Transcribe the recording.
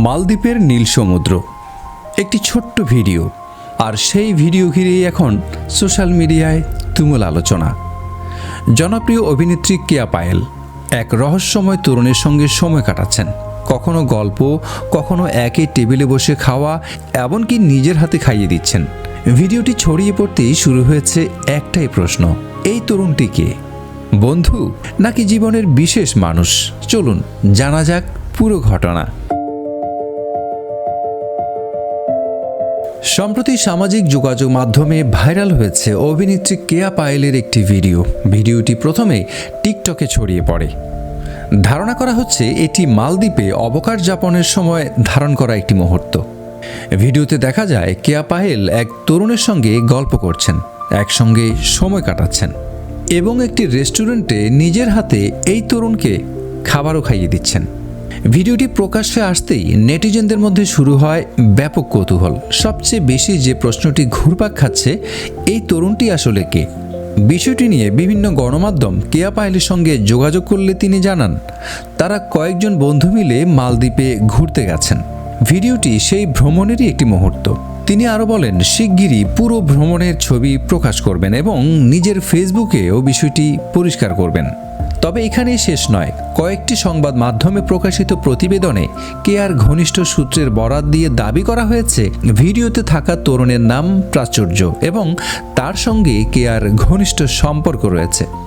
মালদ্বীপের নীল সমুদ্র, একটি ছোট্ট ভিডিও, আর সেই ভিডিও ঘিরেই এখন সোশ্যাল মিডিয়ায় তুমুল আলোচনা। জনপ্রিয় অভিনেত্রী কেয়া পায়েল এক রহস্যময় তরুণের সঙ্গে সময় কাটাচ্ছেন। কখনো গল্প, কখনো একই টেবিলে বসে খাওয়া, এমনকি নিজের হাতে খাইয়ে দিচ্ছেন। ভিডিওটি ছড়িয়ে পড়তেই শুরু হয়েছে একটাই প্রশ্ন, এই তরুণটি কে? বন্ধু নাকি জীবনের বিশেষ মানুষ? চলুন জানা যাক পুরো ঘটনা। সম্প্রতি সামাজিক যোগাযোগ মাধ্যমে ভাইরাল হয়েছে অভিনেত্রী কেয়া পায়েলের একটি ভিডিওটি প্রথমে টিকটকে ছড়িয়ে পড়ে। ধারণা করা হচ্ছে এটি মালদ্বীপে অবকাশ যাপনের সময় ধারণ করা একটি মুহূর্ত। ভিডিওতে দেখা যায় কেয়া পায়েল এক তরুণের সঙ্গে গল্প করছেন, একসঙ্গে সময় কাটাচ্ছেন এবং একটি রেস্টুরেন্টে নিজের হাতে এই তরুণকে খাবারও খাইয়ে দিচ্ছেন। ভিডিওটি প্রকাশ্যে আসতেই নেটিজেনদের মধ্যে শুরু হয় ব্যাপক কৌতূহল। সবচেয়ে বেশি যে প্রশ্নটি ঘুরপাক খাচ্ছে, এই তরুণটি আসলে কে? বিষয়টি নিয়ে বিভিন্ন গণমাধ্যম কেয়া পায়েলের সঙ্গে যোগাযোগ করলে তিনি জানান, তারা কয়েকজন বন্ধু মিলে মালদ্বীপে ঘুরতে গেছেন। ভিডিওটি সেই ভ্রমণেরই একটি মুহূর্ত। তিনি আরও বলেন, শিগগিরই পুরো ভ্রমণের ছবি প্রকাশ করবেন এবং নিজের ফেসবুকেও বিষয়টি পরিষ্কার করবেন। তবে এখানেই শেষ নয়। কয়েকটি সংবাদ মাধ্যমে প্রকাশিত প্রতিবেদনে কেয়ার ঘনিষ্ঠ সূত্রের বরাত দিয়ে দাবি করা হয়েছে, ভিডিওতে থাকা তরুণের নাম প্রাচুর্য এবং তার সঙ্গে কেয়ার ঘনিষ্ঠ সম্পর্ক রয়েছে।